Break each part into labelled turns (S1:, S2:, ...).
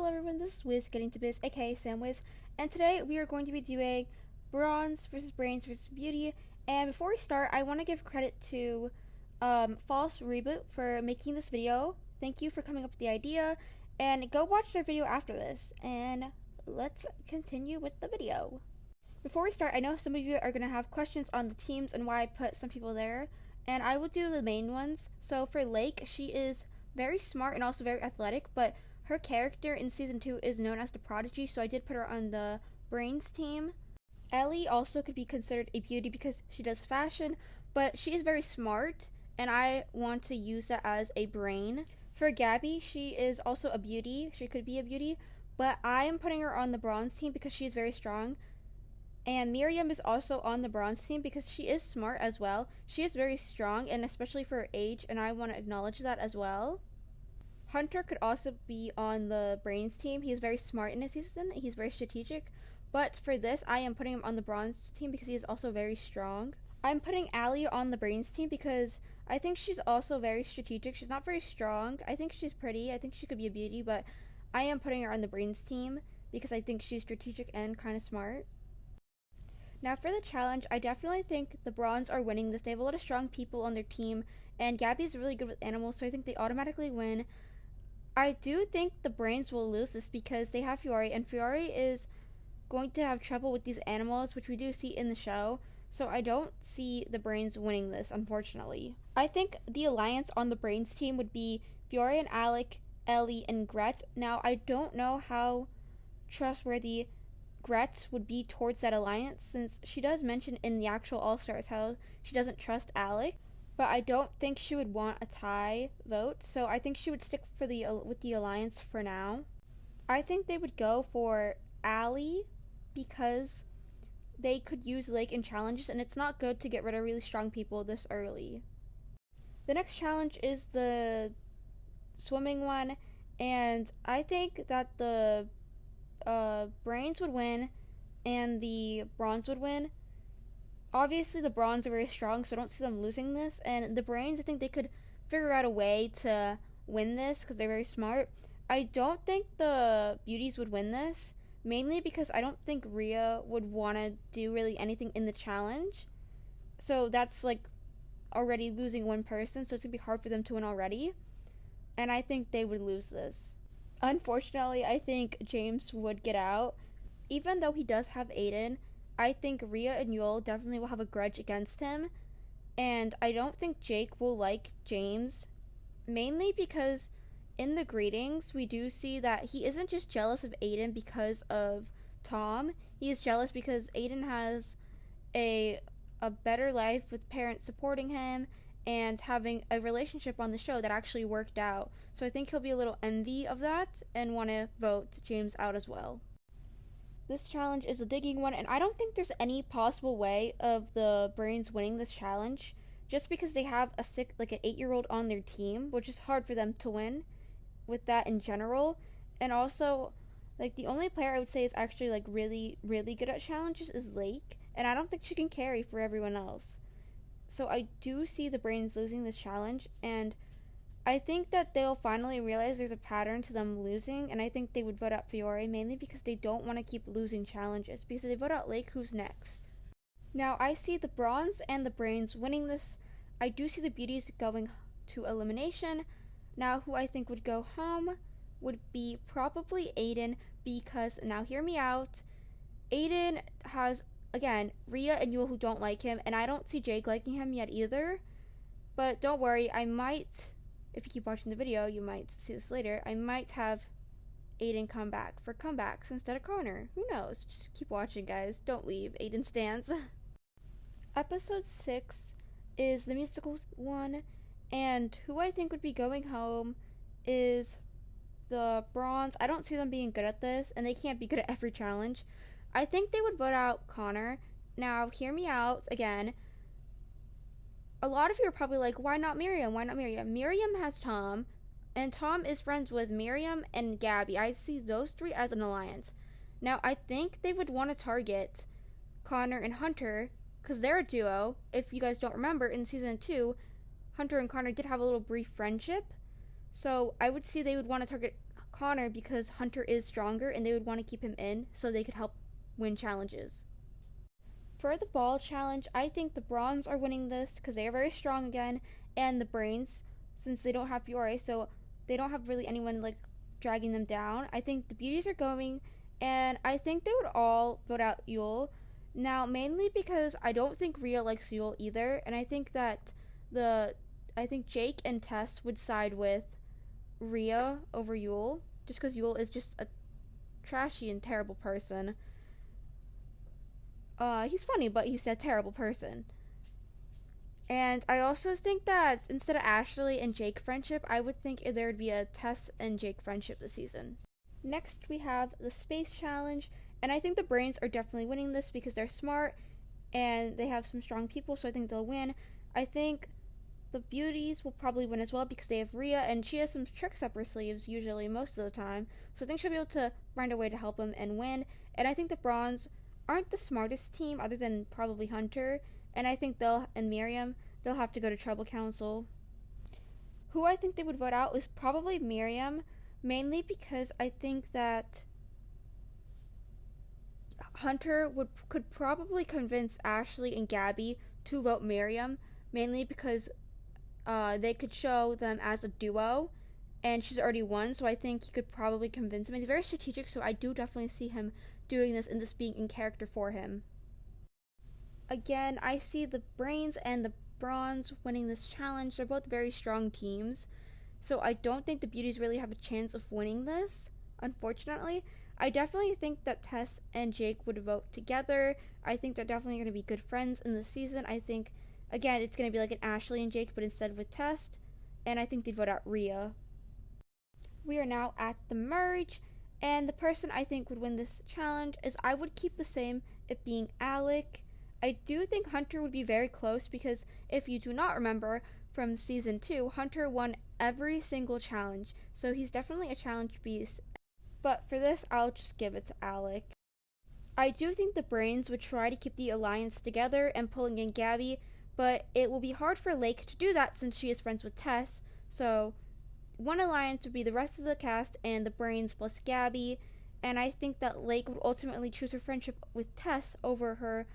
S1: Hello everyone, this is Wiz getting to biz, aka Samwiz, and today we are going to be doing bronze versus brains versus beauty. And before we start, I want to give credit to False Reboot for making this video. Thank you for coming up with the idea, and go watch their video after this, and let's continue with the video. Before we start, I know some of you are going to have questions on the teams and why I put some people there, and I will do the main ones. So for Lake, she is very smart and also very athletic, but her character in Season 2 is known as the Prodigy, so I did put her on the Brains team. Ellie also could be considered a beauty because she does fashion, but she is very smart, and I want to use that as a brain. For Gabby, she is also a beauty. She could be a beauty, but I am putting her on the Bronze team because she is very strong. And Miriam is also on the Bronze team because she is smart as well. She is very strong, and especially for her age, and I want to acknowledge that as well. Hunter could also be on the Brains team. He's very smart in his season. He's very strategic. But for this, I am putting him on the Bronze team because he is also very strong. I'm putting Allie on the Brains team because I think she's also very strategic. She's not very strong. I think she's pretty. I think she could be a beauty, but I am putting her on the Brains team because I think she's strategic and kind of smart. Now for the challenge, I definitely think the Bronze are winning this. They have a lot of strong people on their team, and Gabby's really good with animals, so I think they automatically win. I do think the Brains will lose this because they have Fiore, and Fiore is going to have trouble with these animals, which we do see in the show, so I don't see the Brains winning this, unfortunately. I think the alliance on the Brains team would be Fiore and Alec, Ellie, and Gret. Now, I don't know how trustworthy Gret would be towards that alliance, since she does mention in the actual All-Stars how she doesn't trust Alec. But I don't think she would want a tie vote, so I think she would stick for with the alliance for now. I think they would go for Allie because they could use Lake in challenges, and it's not good to get rid of really strong people this early. The next challenge is the swimming one, and I think that the Brains would win and the Bronze would win. Obviously, the Bronze are very strong, so I don't see them losing this. And the Brains, I think they could figure out a way to win this because they're very smart. I don't think the Beauties would win this, mainly because I don't think Rhea would want to do really anything in the challenge. So that's like already losing one person, so it's going to be hard for them to win already. And I think they would lose this. Unfortunately, I think James would get out. Even though he does have Aiden, I think Rhea and Yul definitely will have a grudge against him, and I don't think Jake will like James, mainly because in the greetings we do see that he isn't just jealous of Aiden because of Tom. He is jealous because Aiden has a better life with parents supporting him and having a relationship on the show that actually worked out. So I think he'll be a little envy of that and want to vote James out as well. This challenge is a digging one, and I don't think there's any possible way of the Brains winning this challenge, just because they have an 8-year-old on their team, which is hard for them to win with that in general. And also, like, the only player I would say is actually like really, really good at challenges is Lake, and I don't think she can carry for everyone else. So I do see the Brains losing this challenge, and I think that they'll finally realize there's a pattern to them losing, and I think they would vote out Fiore mainly because they don't want to keep losing challenges. Because if they vote out Lake, who's next? Now, I see the Bronze and the Brains winning this. I do see the Beauties going to elimination. Now, who I think would go home would be probably Aiden, because, now hear me out, Aiden has, again, Rhea and Yul who don't like him, and I don't see Jake liking him yet either. But don't worry, I might, if you keep watching the video, you might see this later, I might have Aiden come back for comebacks instead of Connor. Who knows? Just keep watching, guys. Don't leave. Aiden stands. Episode 6 is the musical one, and who I think would be going home is the Bronze. I don't see them being good at this, and they can't be good at every challenge. I think they would vote out Connor. Now, hear me out again. A lot of you are probably like, why not Miriam? Why not Miriam? Miriam has Tom, and Tom is friends with Miriam and Gabby. I see those three as an alliance. Now, I think they would want to target Connor and Hunter, because they're a duo. If you guys don't remember, in Season 2, Hunter and Connor did have a little brief friendship. So I would see they would want to target Connor because Hunter is stronger and they would want to keep him in so they could help win challenges. For the ball challenge, I think the Brawns are winning this because they are very strong again, and the Brains, since they don't have Fiore, so they don't have really anyone like dragging them down. I think the Beauties are going, and I think they would all vote out Yule. Now, mainly because I don't think Rhea likes Yule either, and I think that I think Jake and Tess would side with Rhea over Yule, just because Yule is just a trashy and terrible person. He's funny, but he's a terrible person. And I also think that instead of Ashley and Jake friendship, I would think there would be a Tess and Jake friendship this season. Next, we have the Space Challenge, and I think the Brains are definitely winning this because they're smart and they have some strong people, so I think they'll win. I think the Beauties will probably win as well because they have Rhea, and she has some tricks up her sleeves usually most of the time, so I think she'll be able to find a way to help them and win. And I think the Bronze aren't the smartest team other than probably Hunter, and I think they'll have to go to Trouble Council. Who I think they would vote out is probably Miriam, mainly because I think that Hunter could probably convince Ashley and Gabby to vote Miriam, mainly because they could show them as a duo, and she's already won, so I think he could probably convince him. He's very strategic, so I do definitely see him doing this and this being in character for him. Again, I see the Brains and the Bronze winning this challenge. They're both very strong teams, so I don't think the Beauties really have a chance of winning this, unfortunately. I definitely think that Tess and Jake would vote together. I think they're definitely going to be good friends in this season. I think, again, it's going to be like an Ashley and Jake, but instead with Tess, and I think they'd vote out Rhea. We are now at the merge, and the person I think would win this challenge is I would keep the same, it being Alec. I do think Hunter would be very close because if you do not remember from season 2, Hunter won every single challenge, so he's definitely a challenge beast. But for this, I'll just give it to Alec. I do think the Brains would try to keep the alliance together and pulling in Gabby, but it will be hard for Lake to do that since she is friends with Tess, so one alliance would be the rest of the cast and the Brains plus Gabby, and I think that Lake would ultimately choose her friendship with Tess over her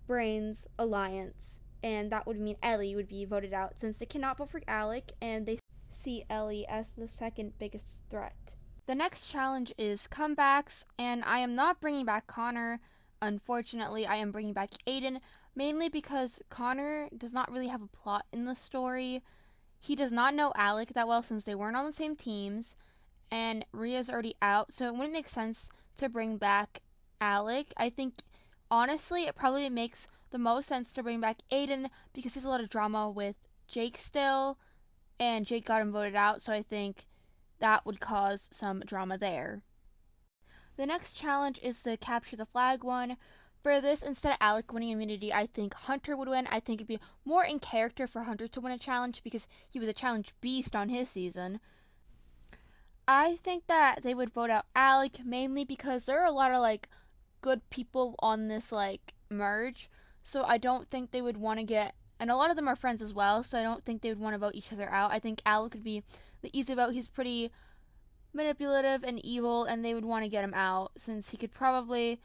S1: Brains alliance, and that would mean Ellie would be voted out since they cannot vote for Alec and they see Ellie as the second biggest threat. The next challenge is comebacks, and I am not bringing back Connor. Unfortunately, I am bringing back Aiden, mainly because Connor does not really have a plot in the story. He does not know Alec that well since they weren't on the same teams, and Rhea's already out, so it wouldn't make sense to bring back Alec. I think, honestly, it probably makes the most sense to bring back Aiden because there's a lot of drama with Jake still, and Jake got him voted out, so I think that would cause some drama there. The next challenge is the capture the flag one. For this, instead of Alec winning immunity, I think Hunter would win. I think it'd be more in character for Hunter to win a challenge because he was a challenge beast on his season. I think that they would vote out Alec mainly because there are a lot of good people on this merge, so I don't think they would want to get, and a lot of them are friends as well, so I don't think they would want to vote each other out. I think Alec would be the easy vote. He's pretty manipulative and evil, and they would want to get him out since he could probably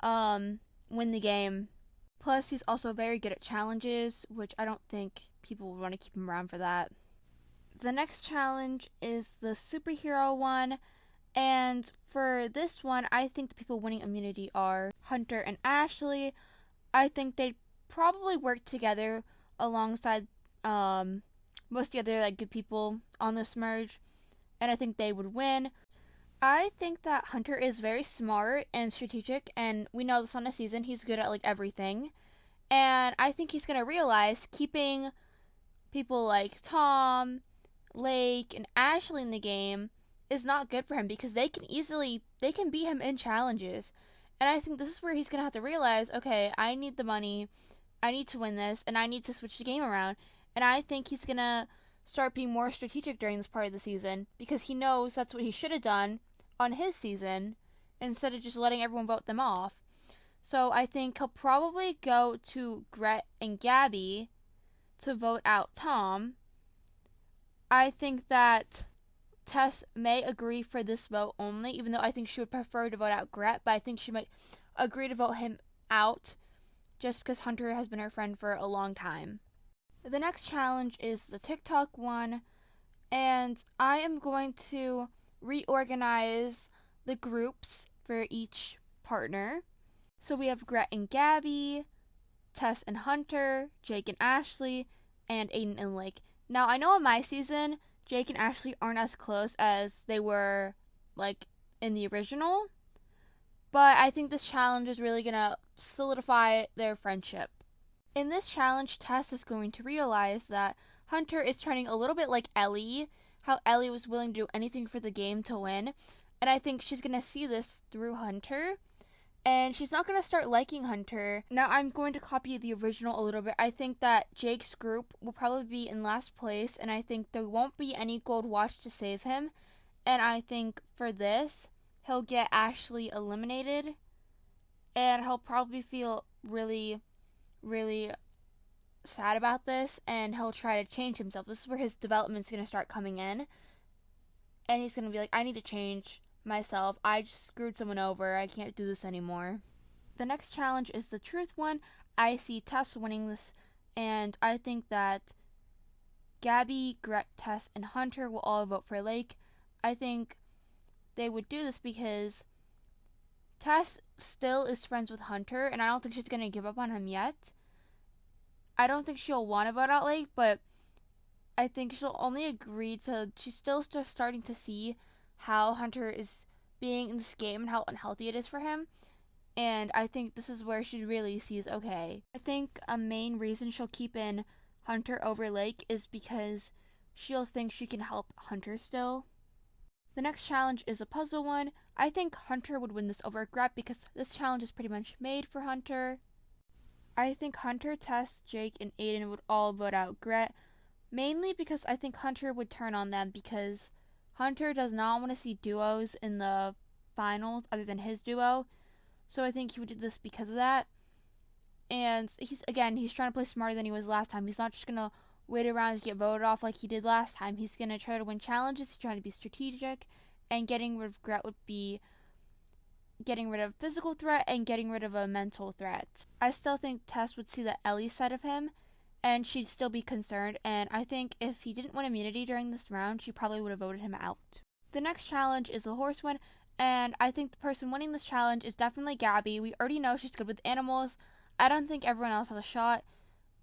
S1: win the game. Plus, he's also very good at challenges, which I don't think people would want to keep him around for that. The next challenge is the superhero one, and for this one, I think the people winning immunity are Hunter and Ashley. I think they'd probably work together alongside most of the other good people on this merge, and I think they would win. I think that Hunter is very smart and strategic, and we know this on the season. He's good at everything, and I think he's gonna realize keeping people like Tom, Lake, and Ashley in the game is not good for him because they can beat him in challenges. And I think this is where he's gonna have to realize, okay, I need the money, I need to win this, and I need to switch the game around. And I think he's gonna start being more strategic during this part of the season because he knows that's what he should have done on his season instead of just letting everyone vote them off. So I think he'll probably go to Gret and Gabby to vote out Tom. I think that Tess may agree for this vote only, even though I think she would prefer to vote out Gret, but I think she might agree to vote him out just because Hunter has been her friend for a long time. The next challenge is the TikTok one, and I am going to reorganize the groups for each partner. So we have Gret and Gabby, Tess and Hunter, Jake and Ashley, and Aiden and Lake. Now, I know in my season, Jake and Ashley aren't as close as they were, like, in the original, but I think this challenge is really going to solidify their friendship. In this challenge, Tess is going to realize that Hunter is turning a little bit like Ellie, how Ellie was willing to do anything for the game to win, and I think she's going to see this through Hunter, and she's not going to start liking Hunter. Now, I'm going to copy the original a little bit. I think that Jake's group will probably be in last place, and I think there won't be any gold watch to save him, and I think for this, he'll get Ashley eliminated, and he'll probably feel really, really sad about this, and he'll try to change himself. This is where his development's going to start coming in, and he's going to be like, I need to change myself. I just screwed someone over. I can't do this anymore. The next challenge is the truth one. I see Tess winning this, and I think that Gabby, Gret, Tess, and Hunter will all vote for Lake. I think they would do this because Tess still is friends with Hunter, and I don't think she's going to give up on him yet. I don't think she'll want to vote out Lake, but I think she'll only agree to, she's still just starting to see how Hunter is being in this game and how unhealthy it is for him. And I think this is where she really sees, okay. I think a main reason she'll keep in Hunter over Lake is because she'll think she can help Hunter still. The next challenge is a puzzle one. I think Hunter would win this over Gret because this challenge is pretty much made for Hunter. I think Hunter, Tess, Jake, and Aiden would all vote out Gret, mainly because I think Hunter would turn on them because Hunter does not want to see duos in the finals other than his duo, so I think he would do this because of that. And he's trying to play smarter than he was last time. He's not just going to wait around to get voted off like he did last time. He's going to try to win challenges, he's trying to be strategic, and getting rid of Gret would be getting rid of physical threat and getting rid of a mental threat. I still think Tess would see the Ellie side of him, and she'd still be concerned, and I think if he didn't win immunity during this round, she probably would have voted him out. The next challenge is a horse one, and I think the person winning this challenge is definitely Gabby. We already know she's good with animals. I don't think everyone else has a shot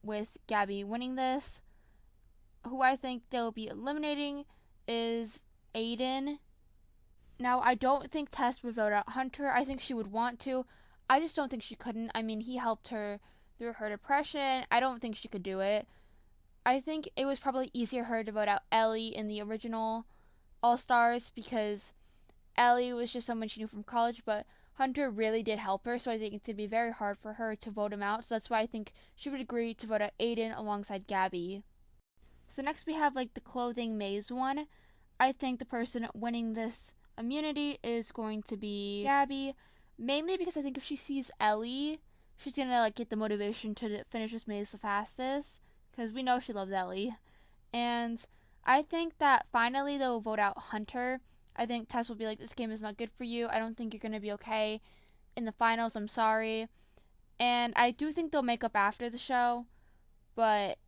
S1: with Gabby winning this. Who I think they'll be eliminating is Aiden. Now, I don't think Tess would vote out Hunter. I think she would want to. I just don't think she couldn't. I mean, he helped her through her depression. I don't think she could do it. I think it was probably easier for her to vote out Ellie in the original All-Stars because Ellie was just someone she knew from college, but Hunter really did help her, so I think it's going to be very hard for her to vote him out. So that's why I think she would agree to vote out Aiden alongside Gabby. So next we have like the clothing maze one. I think the person winning this immunity is going to be Gabby, mainly because I think if she sees Ellie, she's going to like get the motivation to finish this maze the fastest, because we know she loves Ellie. And I think that finally they'll vote out Hunter. I think Tess will be like, this game is not good for you. I don't think you're going to be okay in the finals. I'm sorry. And I do think they'll make up after the show, but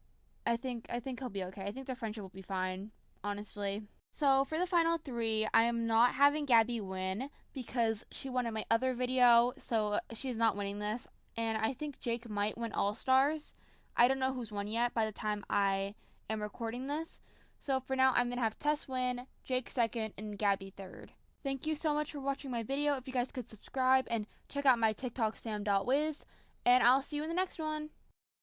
S1: I think he'll be okay. I think their friendship will be fine, honestly. So for the final three, I am not having Gabby win because she won in my other video, so she's not winning this. And I think Jake might win All-Stars. I don't know who's won yet by the time I am recording this. So for now, I'm going to have Tess win, Jake second, and Gabby third. Thank you so much for watching my video. If you guys could subscribe and check out my TikTok sam.wiz, and I'll see you in the next one.